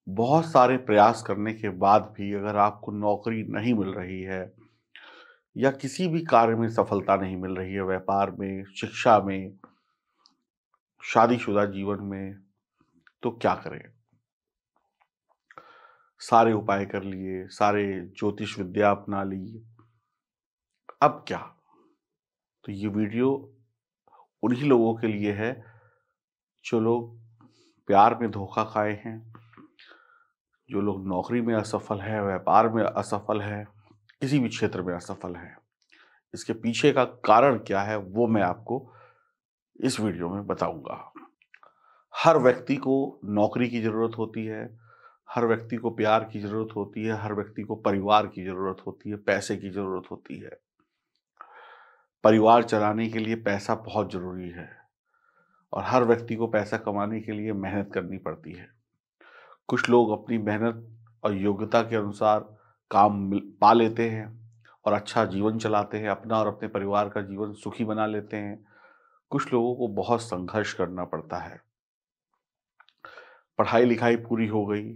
बहुत सारे प्रयास करने के बाद भी अगर आपको नौकरी नहीं मिल रही है या किसी भी कार्य में सफलता नहीं मिल रही है, व्यापार में, शिक्षा में, शादीशुदा जीवन में, तो क्या करें? सारे उपाय कर लिए, सारे ज्योतिष विद्या अपना ली, अब क्या? तो ये वीडियो उन्हीं लोगों के लिए है जो लोग प्यार में धोखा खाए हैं, जो लोग नौकरी में असफल है, व्यापार में असफल है, किसी भी क्षेत्र में असफल है। इसके पीछे का कारण क्या है वो मैं आपको इस वीडियो में बताऊंगा। हर व्यक्ति को नौकरी की जरूरत होती है, हर व्यक्ति को प्यार की जरूरत होती है, हर व्यक्ति को परिवार की जरूरत होती है, पैसे की जरूरत होती है। परिवार चलाने के लिए पैसा बहुत जरूरी है और हर व्यक्ति को पैसा कमाने के लिए मेहनत करनी पड़ती है। कुछ लोग अपनी मेहनत और योग्यता के अनुसार पा लेते हैं और अच्छा जीवन चलाते हैं, अपना और अपने परिवार का जीवन सुखी बना लेते हैं। कुछ लोगों को बहुत संघर्ष करना पड़ता है। पढ़ाई लिखाई पूरी हो गई,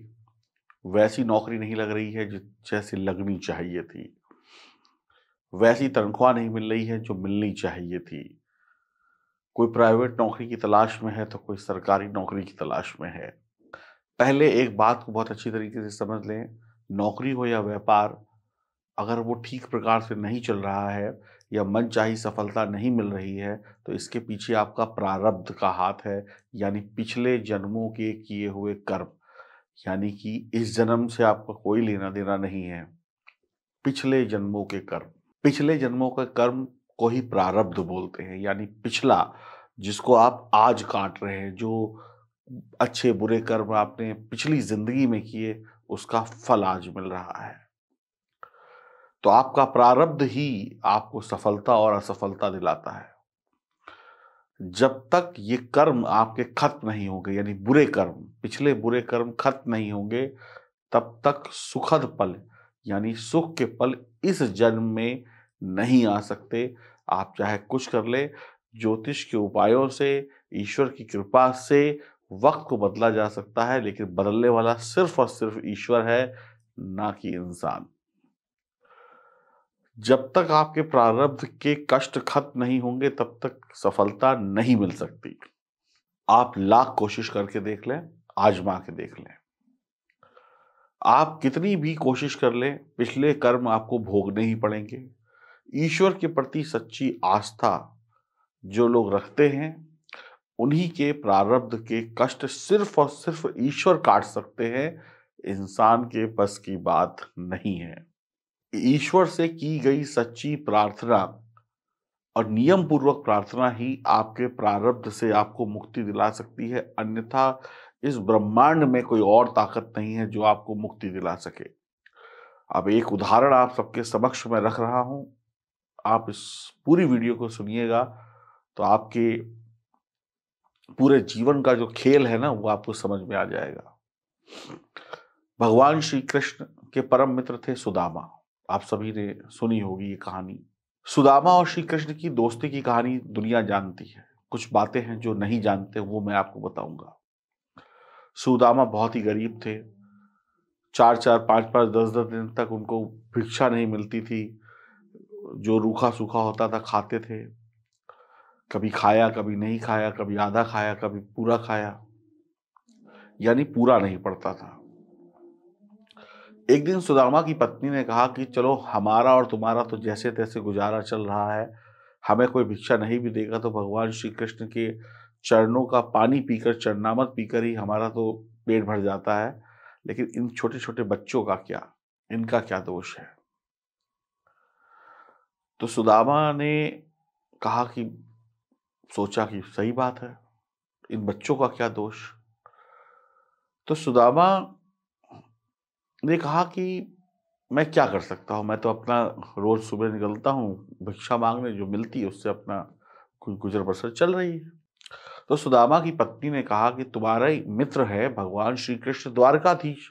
वैसी नौकरी नहीं लग रही है जैसी लगनी चाहिए थी, वैसी तनख्वाह नहीं मिल रही है जो मिलनी चाहिए थी। कोई प्राइवेट नौकरी की तलाश में है तो कोई सरकारी नौकरी की तलाश में है। पहले एक बात को बहुत अच्छी तरीके से समझ लें, नौकरी हो या व्यापार, अगर वो ठीक प्रकार से नहीं चल रहा है या मनचाही सफलता नहीं मिल रही है, तो इसके पीछे आपका प्रारब्ध का हाथ है, यानी पिछले जन्मों के किए हुए कर्म। यानी कि इस जन्म से आपका कोई लेना देना नहीं है, पिछले जन्मों के कर्म। पिछले जन्मों के कर्म को ही प्रारब्ध बोलते हैं, यानी पिछला, जिसको आप आज काट रहे हैं, जो अच्छे बुरे कर्म आपने पिछली जिंदगी में किए, उसका फल आज मिल रहा है। तो आपका प्रारब्ध ही आपको सफलता और असफलता दिलाता है। जब तक ये कर्म आपके खत्म नहीं होंगे, यानी बुरे कर्म, पिछले बुरे कर्म खत्म नहीं होंगे, तब तक सुखद पल, यानी सुख के पल इस जन्म में नहीं आ सकते। आप चाहे कुछ कर ले, ज्योतिष के उपायों से, ईश्वर की कृपा से वक्त को बदला जा सकता है, लेकिन बदलने वाला सिर्फ और सिर्फ ईश्वर है, ना कि इंसान। जब तक आपके प्रारब्ध के कष्ट खत्म नहीं होंगे, तब तक सफलता नहीं मिल सकती। आप लाख कोशिश करके देख लें, आजमा के देख लें, आप कितनी भी कोशिश कर लें, पिछले कर्म आपको भोगने ही पड़ेंगे। ईश्वर के प्रति सच्ची आस्था जो लोग रखते हैं, उन्हीं के प्रारब्ध के कष्ट सिर्फ और सिर्फ ईश्वर काट सकते हैं, इंसान के बस की बात नहीं है। ईश्वर से की गई सच्ची प्रार्थना और नियम पूर्वक प्रार्थना ही आपके प्रारब्ध से आपको मुक्ति दिला सकती है, अन्यथा इस ब्रह्मांड में कोई और ताकत नहीं है जो आपको मुक्ति दिला सके। अब एक उदाहरण आप सबके समक्ष में रख रहा हूं, आप इस पूरी वीडियो को सुनिएगा तो आपके पूरे जीवन का जो खेल है ना, वो आपको समझ में आ जाएगा। भगवान श्री कृष्ण के परम मित्र थे सुदामा। आप सभी ने सुनी होगी ये कहानी। सुदामा और श्री कृष्ण की दोस्ती की कहानी दुनिया जानती है। कुछ बातें हैं जो नहीं जानते, वो मैं आपको बताऊंगा। सुदामा बहुत ही गरीब थे। 4-4, 5-5, 10-10 दिन तक उनको भिक्षा नहीं मिलती थी। जो रूखा सूखा होता था खाते थे। कभी खाया, कभी नहीं खाया, कभी आधा खाया, कभी पूरा खाया, यानी पूरा नहीं पड़ता था। एक दिन सुदामा की पत्नी ने कहा कि चलो, हमारा और तुम्हारा तो जैसे तैसे गुजारा चल रहा है, हमें कोई भिक्षा नहीं भी देगा तो भगवान श्री कृष्ण के चरणों का पानी पीकर, चरणामृत पीकर ही हमारा तो पेट भर जाता है, लेकिन इन छोटे छोटे बच्चों का क्या, इनका क्या दोष है? तो सुदामा ने कहा कि, सोचा कि सही बात है, इन बच्चों का क्या दोष। तो सुदामा ने कहा कि मैं क्या कर सकता हूँ, मैं तो अपना रोज सुबह निकलता हूँ भिक्षा मांगने, जो मिलती है उससे अपना गुजर बसर चल रही है। तो सुदामा की पत्नी ने कहा कि तुम्हारा ही मित्र है भगवान श्री कृष्ण, द्वारकाधीश,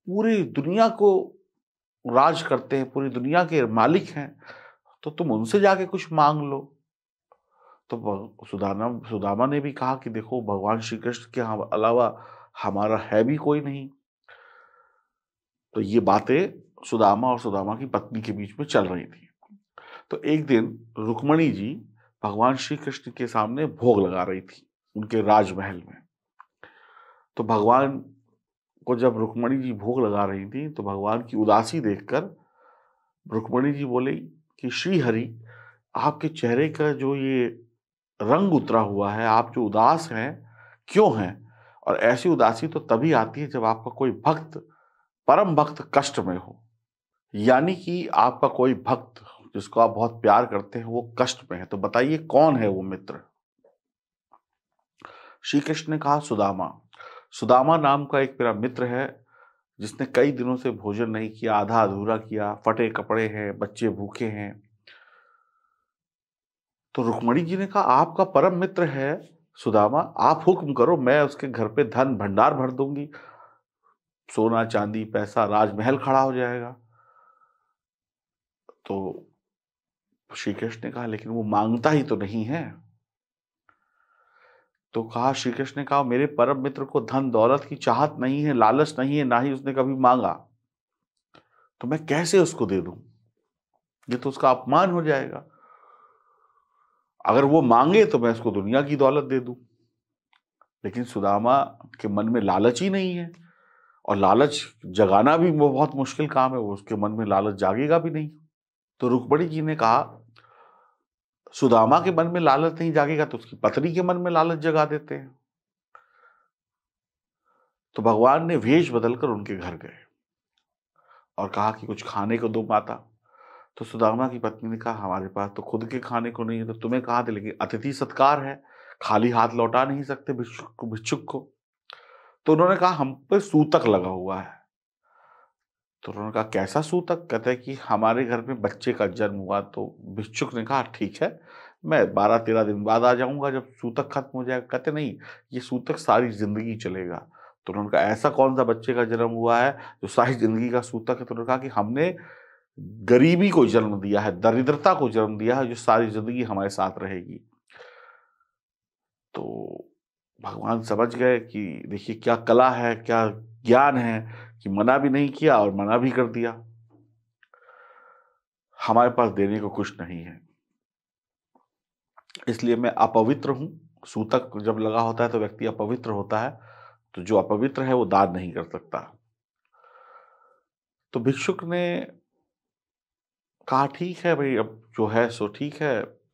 पूरी दुनिया को राज करते हैं, पूरी दुनिया के मालिक हैं, तो तुम उनसे जाके कुछ मांग लो। तो सुदामा ने भी कहा कि देखो, भगवान श्री कृष्ण के अलावा हमारा है भी कोई नहीं, तो ये बातें सुदामा और सुदामा की पत्नी के बीच में चल रही थी। तो एक दिन रुक्मणी जी भगवान श्री कृष्ण के सामने भोग लगा रही थी उनके राजमहल में। तो भगवान को जब रुक्मणी जी भोग लगा रही थी तो भगवान की उदासी देखकर रुक्मणी जी बोले कि श्री हरि, आपके चेहरे का जो ये रंग उतरा हुआ है, आप जो उदास हैं, क्यों हैं? और ऐसी उदासी तो तभी आती है जब आपका कोई भक्त, परम भक्त कष्ट में हो। यानी कि आपका कोई भक्त जिसको आप बहुत प्यार करते हैं वो कष्ट में है। तो बताइए कौन है वो मित्र? श्री कृष्ण ने कहा सुदामा। सुदामा नाम का एक मेरा मित्र है जिसने कई दिनों से भोजन नहीं किया, आधा अधूरा किया, फटे कपड़े हैं, बच्चे भूखे हैं। तो रुक्मणी जी ने कहा आपका परम मित्र है सुदामा, आप हुक्म करो, मैं उसके घर पे धन भंडार भर दूंगी, सोना चांदी पैसा राजमहल खड़ा हो जाएगा। तो श्री कृष्ण ने कहा लेकिन वो मांगता ही तो नहीं है। तो कहा, श्री कृष्ण ने कहा मेरे परम मित्र को धन दौलत की चाहत नहीं है, लालच नहीं है, ना ही उसने कभी मांगा, तो मैं कैसे उसको दे दूं? ये तो उसका अपमान हो जाएगा। अगर वो मांगे तो मैं उसको दुनिया की दौलत दे दूं। लेकिन सुदामा के मन में लालच ही नहीं है, और लालच जगाना भी वो बहुत मुश्किल काम है, वो उसके मन में लालच जागेगा भी नहीं। तो रुक्मणी जी ने कहा सुदामा के मन में लालच नहीं जागेगा तो उसकी पत्नी के मन में लालच जगा देते हैं। तो भगवान ने वेश बदलकर उनके घर गए और कहा कि कुछ खाने को दो माता। तो सुदामा की पत्नी ने कहा हमारे पास तो खुद के खाने को नहीं है, तो तुम्हें कहाँ दे, लेकिन अतिथि सत्कार है, खाली हाथ लौटा नहीं सकते भिक्षुक को। तो उन्होंने कहा हम पे सूतक लगा हुआ है। तो उन्होंने कहा कैसा सूतक? कहते हैं कि हमारे घर में बच्चे का जन्म हुआ। तो भिक्षुक ने कहा ठीक है, मैं 12-13 दिन बाद आ जाऊंगा जब सूतक खत्म हो जाएगा। कहते नहीं, ये सूतक सारी जिंदगी चलेगा। तो उन्होंने कहा ऐसा कौन सा बच्चे का जन्म हुआ है जो सारी जिंदगी का सूतक है? तो उन्होंने कहा कि हमने गरीबी को जन्म दिया है, दरिद्रता को जन्म दिया है, जो सारी जिंदगी हमारे साथ रहेगी। तो भगवान समझ गए कि देखिए क्या कला है, क्या ज्ञान है कि मना भी नहीं किया और मना भी कर दिया। हमारे पास देने को कुछ नहीं है, इसलिए मैं अपवित्र हूं। सूतक जब लगा होता है तो व्यक्ति अपवित्र होता है, तो जो अपवित्र है वो दान नहीं कर सकता। तो भिक्षुक ने कहा ठीक है भाई, अब जो है सो ठीक है,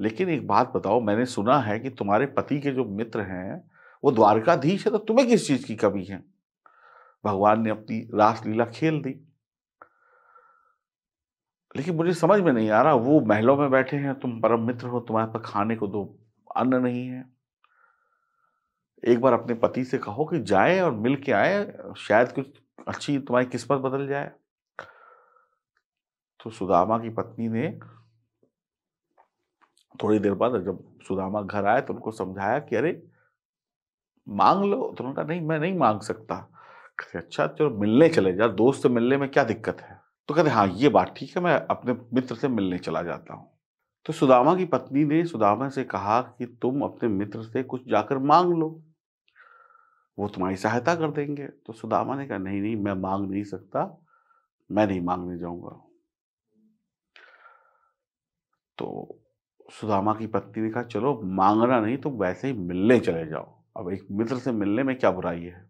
लेकिन एक बात बताओ, मैंने सुना है कि तुम्हारे पति के जो मित्र हैं वो द्वारकाधीश है, तो तुम्हें किस चीज की कमी है? भगवान ने अपनी रासलीला खेल दी। लेकिन मुझे समझ में नहीं आ रहा, वो महलों में बैठे हैं, तुम परम मित्र हो, तुम्हारे पास खाने को दो अन्न नहीं है। एक बार अपने पति से कहो कि जाए और मिल के आए, शायद कुछ अच्छी तुम्हारी किस्मत बदल जाए। तो सुदामा की पत्नी ने थोड़ी देर बाद जब सुदामा घर आए तो उनको समझाया कि अरे मांग लो। तो उन्होंने कहा नहीं, मैं नहीं मांग सकता। कहते अच्छा चलो मिलने चले जा, दोस्त से मिलने में क्या दिक्कत है? तो कहते हाँ ये बात ठीक है, मैं अपने मित्र से मिलने चला जाता हूँ। तो सुदामा की पत्नी ने सुदामा से कहा कि तुम अपने मित्र से कुछ जाकर मांग लो, वो तुम्हारी सहायता कर देंगे। तो सुदामा ने कहा नहीं नहीं, मैं मांग नहीं सकता, मैं नहीं मांगने जाऊंगा। तो सुदामा की पत्नी ने कहा चलो मांगना नहीं तो वैसे ही मिलने चले जाओ, अब एक मित्र से मिलने में क्या बुराई है?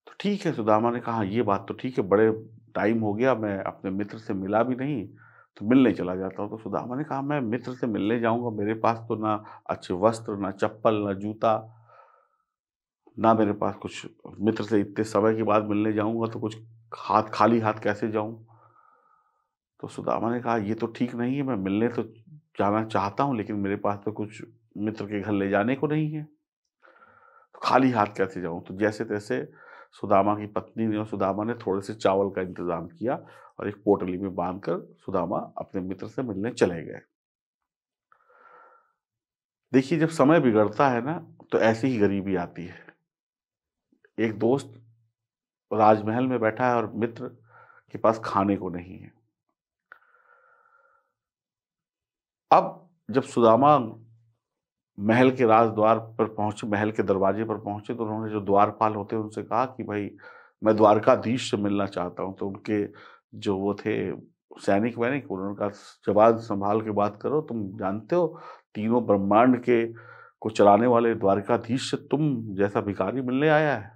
तो ठीक है, सुदामा ने कहा ये बात तो ठीक है, बड़े टाइम हो गया मैं अपने मित्र से मिला भी नहीं, तो मिलने चला जाता हूँ। तो सुदामा ने कहा मैं मित्र से मिलने जाऊंगा, मेरे पास तो ना अच्छे वस्त्र, ना चप्पल, ना जूता, ना मेरे पास कुछ, मित्र से इतने समय के बाद मिलने जाऊंगा तो कुछ हाथ खाली हाथ कैसे जाऊं? तो सुदामा ने कहा ये तो ठीक नहीं है, मैं मिलने तो जाना चाहता हूं, लेकिन मेरे पास तो कुछ मित्र के घर ले जाने को नहीं है, तो खाली हाथ कैसे जाऊं? तो जैसे तैसे सुदामा की पत्नी ने और सुदामा ने थोड़े से चावल का इंतजाम किया और एक पोटली में बांधकर सुदामा अपने मित्र से मिलने चले गए। देखिए जब समय बिगड़ता है ना तो ऐसी ही गरीबी आती है। एक दोस्त राजमहल में बैठा है और मित्र के पास खाने को नहीं है। अब जब सुदामा महल के राजद्वार पर पहुंचे, महल के दरवाजे पर पहुंचे, तो उन्होंने जो द्वारपाल होते हैं उनसे कहा कि भाई मैं द्वारकाधीश से मिलना चाहता हूँ। तो उनके जो वो थे सैनिक वैनिक, उन्होंने कहा जबान संभाल के बात करो, तुम जानते हो तीनों ब्रह्मांड के को चलाने वाले द्वारकाधीश से तुम जैसा भिखारी मिलने आया है,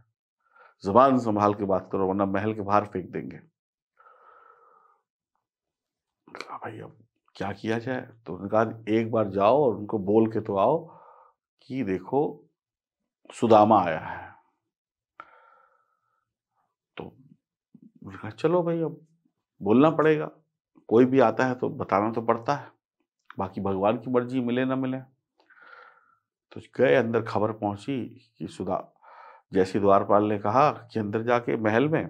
जबान संभाल के बात करो वरना महल के बाहर फेंक देंगे। कहा भाई अब क्या किया जाए? तो उन्होंने कहा एक बार जाओ और उनको बोल के तो आओ कि देखो सुदामा आया है। तो उन्होंने कहा चलो भाई अब बोलना पड़ेगा, कोई भी आता है तो बताना तो पड़ता है, बाकी भगवान की मर्जी, मिले ना मिले। तो गए, अंदर खबर पहुंची कि जैसे द्वारपाल ने कहा कि अंदर जाके महल में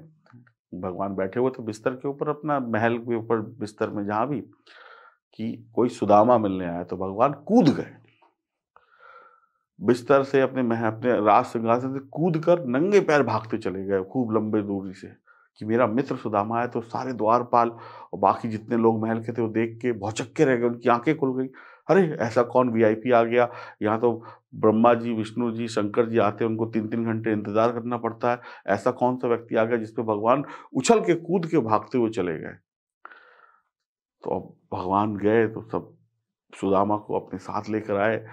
भगवान बैठे हुए थे बिस्तर के ऊपर, अपना महल के ऊपर बिस्तर में जहां भी, कि कोई सुदामा मिलने आया। तो भगवान कूद गए बिस्तर से, अपने राज सिंहासन से कूद कर नंगे पैर भागते चले गए खूब लंबे दूरी से कि मेरा मित्र सुदामा है। तो सारे द्वारपाल और बाकी जितने लोग महल के थे वो देख के भौचक्के रह गए, उनकी आंखें खुल गई। अरे ऐसा कौन वीआईपी आ गया? यहाँ तो ब्रह्मा जी, विष्णु जी, शंकर जी आते हैं, उनको 3-3 घंटे इंतजार करना पड़ता है। ऐसा कौन सा व्यक्ति आ गया जिसपे भगवान उछल के कूद के भागते हुए चले गए? तो अब भगवान गए तो सब सुदामा को अपने साथ लेकर आए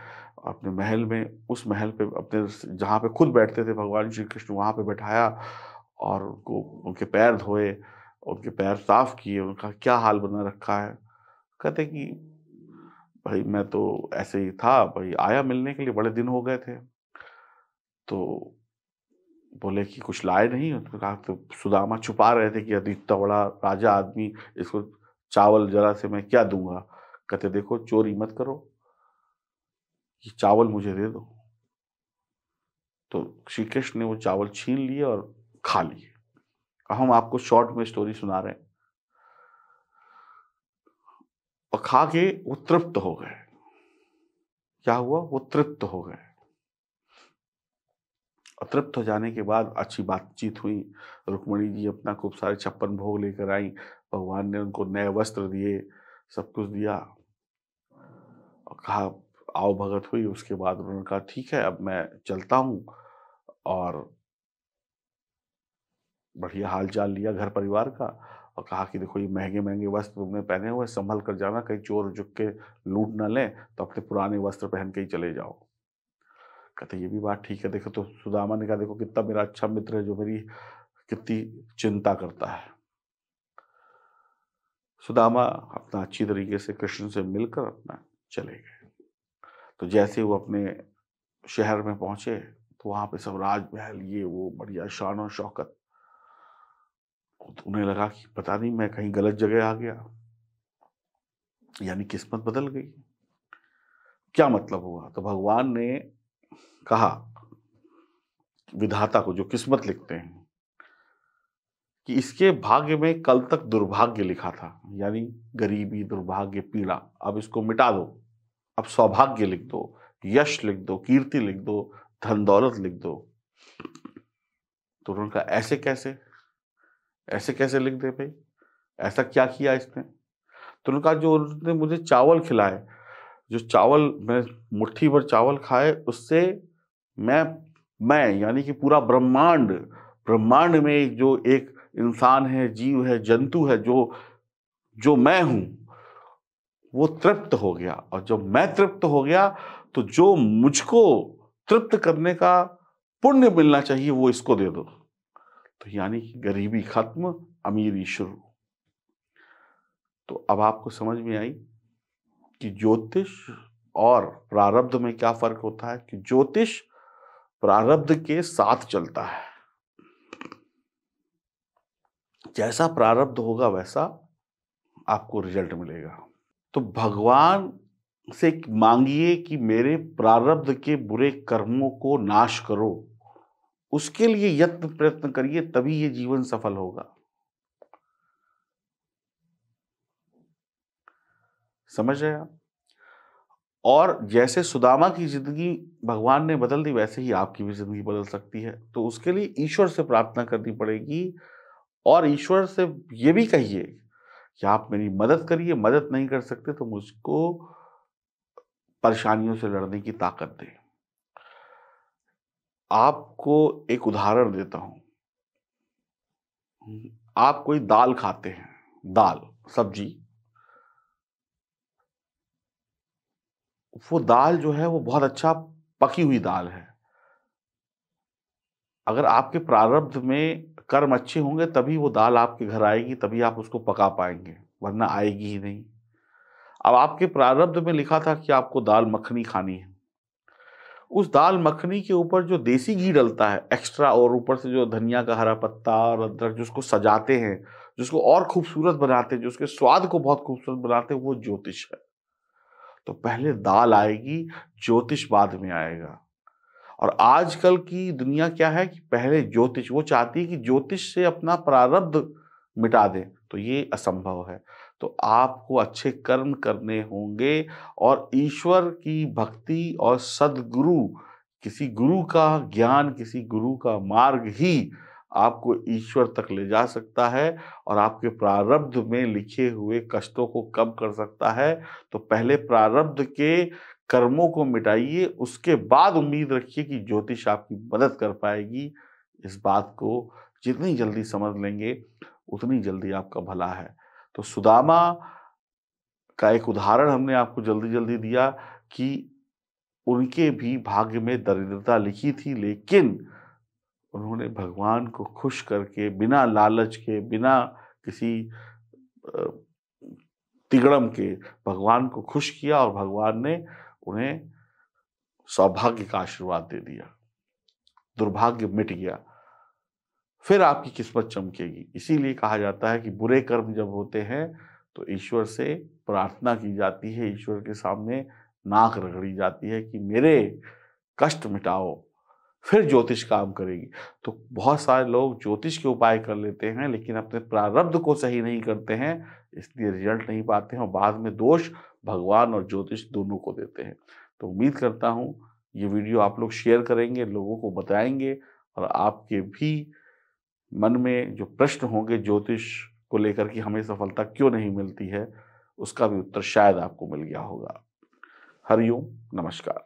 अपने महल में, उस महल पे अपने जहाँ पे खुद बैठते थे भगवान श्री कृष्ण, वहाँ पे बैठाया और उनको उनके पैर धोए, उनके पैर साफ किए। उनका क्या हाल बना रखा है? कहते कि भाई मैं तो ऐसे ही था, भाई आया मिलने के लिए, बड़े दिन हो गए थे। तो बोले कि कुछ लाए नहीं? उसने कहा, तो सुदामा छुपा रहे थे कि यदि इतना बड़ा राजा आदमी, इसको चावल जरा से मैं क्या दूंगा। कहते देखो चोरी मत करो, ये चावल मुझे दे दो। तो श्री कृष्ण ने वो चावल छीन लिए और खा लिए। हम आपको शॉर्ट में स्टोरी सुना रहे हैं। और खा के वो तृप्त हो गए। क्या हुआ? वो तृप्त हो गए। तृप्त हो जाने के बाद अच्छी बातचीत हुई। रुक्मणी जी अपना खूब सारे 56 भोग लेकर आई। भगवान ने उनको नए वस्त्र दिए, सब कुछ दिया और कहा आओ भगत हुई। उसके बाद उन्होंने कहा ठीक है अब मैं चलता हूँ, और बढ़िया हाल चाल लिया घर परिवार का और कहा कि देखो ये महंगे महंगे वस्त्र तुमने पहने हुए, संभल कर जाना, कहीं चोर झुक के लूट न ले, तो अपने पुराने वस्त्र पहन के ही चले जाओ। कहते ये भी बात ठीक है। देखो तो सुदामा ने कहा देखो कितना मेरा अच्छा मित्र है जो मेरी कितनी चिंता करता है। सुदामा अपना अच्छी तरीके से कृष्ण से मिलकर अपना चले गए। तो जैसे वो अपने शहर में पहुंचे तो वहां पे सब राजमहल ये वो बढ़िया शान और शौकत। तो उन्हें लगा कि पता नहीं मैं कहीं गलत जगह आ गया, यानी किस्मत बदल गई। क्या मतलब हुआ? तो भगवान ने कहा विधाता को, जो किस्मत लिखते हैं, कि इसके भाग्य में कल तक दुर्भाग्य लिखा था, यानी गरीबी, दुर्भाग्य, पीड़ा, अब इसको मिटा दो, अब सौभाग्य लिख दो, यश लिख दो, कीर्ति लिख दो, धन दौलत लिख दो। तो उन्होंने कहा ऐसे कैसे, ऐसे कैसे लिख दे भाई, ऐसा क्या किया इसने? तो उन्होंने कहा जो उसने मुझे चावल खिलाए, जो चावल मैं मुट्ठी भर चावल खाए, उससे मैं यानी कि पूरा ब्रह्मांड, ब्रह्मांड में जो एक इंसान है, जीव है, जंतु है, जो जो मैं हूं, वो तृप्त हो गया। और जब मैं तृप्त हो गया तो जो मुझको तृप्त करने का पुण्य मिलना चाहिए वो इसको दे दो। तो यानी कि गरीबी खत्म, अमीरी शुरू। तो अब आपको समझ में आई कि ज्योतिष और प्रारब्ध में क्या फर्क होता है। कि ज्योतिष प्रारब्ध के साथ चलता है, जैसा प्रारब्ध होगा वैसा आपको रिजल्ट मिलेगा। तो भगवान से मांगिए कि मेरे प्रारब्ध के बुरे कर्मों को नाश करो, उसके लिए यत्न प्रयत्न करिए, तभी ये जीवन सफल होगा। समझ रहे आप? और जैसे सुदामा की जिंदगी भगवान ने बदल दी, वैसे ही आपकी भी जिंदगी बदल सकती है। तो उसके लिए ईश्वर से प्रार्थना करनी पड़ेगी, और ईश्वर से ये भी कहिए कि आप मेरी मदद करिए, मदद नहीं कर सकते तो मुझको परेशानियों से लड़ने की ताकत दें। आपको एक उदाहरण देता हूं। आप कोई दाल खाते हैं, दाल सब्जी, वो दाल जो है वो बहुत अच्छा पकी हुई दाल है। अगर आपके प्रारब्ध में कर्म अच्छे होंगे तभी वो दाल आपके घर आएगी, तभी आप उसको पका पाएंगे, वरना आएगी ही नहीं। अब आपके प्रारब्ध में लिखा था कि आपको दाल मखनी खानी है। उस दाल मखनी के ऊपर जो देसी घी डलता है एक्स्ट्रा, और ऊपर से जो धनिया का हरा पत्ता और अदरक जो उसको सजाते हैं, जिसको और खूबसूरत बनाते हैं, जो उसके स्वाद को बहुत खूबसूरत बनाते हैं, वो ज्योतिष है। तो पहले दाल आएगी, ज्योतिष बाद में आएगा। और आजकल की दुनिया क्या है कि पहले ज्योतिष, वो चाहती है कि ज्योतिष से अपना प्रारब्ध मिटा दें, तो ये असंभव है। तो आपको अच्छे कर्म करने होंगे और ईश्वर की भक्ति और सद्गुरु, किसी गुरु का ज्ञान, किसी गुरु का मार्ग ही आपको ईश्वर तक ले जा सकता है और आपके प्रारब्ध में लिखे हुए कष्टों को कम कर सकता है। तो पहले प्रारब्ध के कर्मों को मिटाइए, उसके बाद उम्मीद रखिए कि ज्योतिष आपकी मदद कर पाएगी। इस बात को जितनी जल्दी समझ लेंगे उतनी जल्दी आपका भला है। तो सुदामा का एक उदाहरण हमने आपको जल्दी-जल्दी दिया कि उनके भी भाग्य में दरिद्रता लिखी थी, लेकिन उन्होंने भगवान को खुश करके, बिना लालच के, बिना किसी अ, तिगड़म के भगवान को खुश किया और भगवान ने उन्हें सौभाग्य का आशीर्वाद दे दिया। दुर्भाग्य मिट गया। फिर आपकी किस्मत चमकेगी। इसीलिए कहा जाता है कि बुरे कर्म जब होते हैं तो ईश्वर से प्रार्थना की जाती है, ईश्वर के सामने नाक रगड़ी जाती है कि मेरे कष्ट मिटाओ, फिर ज्योतिष काम करेगी। तो बहुत सारे लोग ज्योतिष के उपाय कर लेते हैं लेकिन अपने प्रारब्ध को सही नहीं करते हैं, इसलिए रिजल्ट नहीं पाते हैं और बाद में दोष भगवान और ज्योतिष दोनों को देते हैं। तो उम्मीद करता हूँ ये वीडियो आप लोग शेयर करेंगे, लोगों को बताएंगे और आपके भी मन में जो प्रश्न होंगे ज्योतिष को लेकर कि हमें सफलता क्यों नहीं मिलती है, उसका भी उत्तर शायद आपको मिल गया होगा। हरिओम, नमस्कार।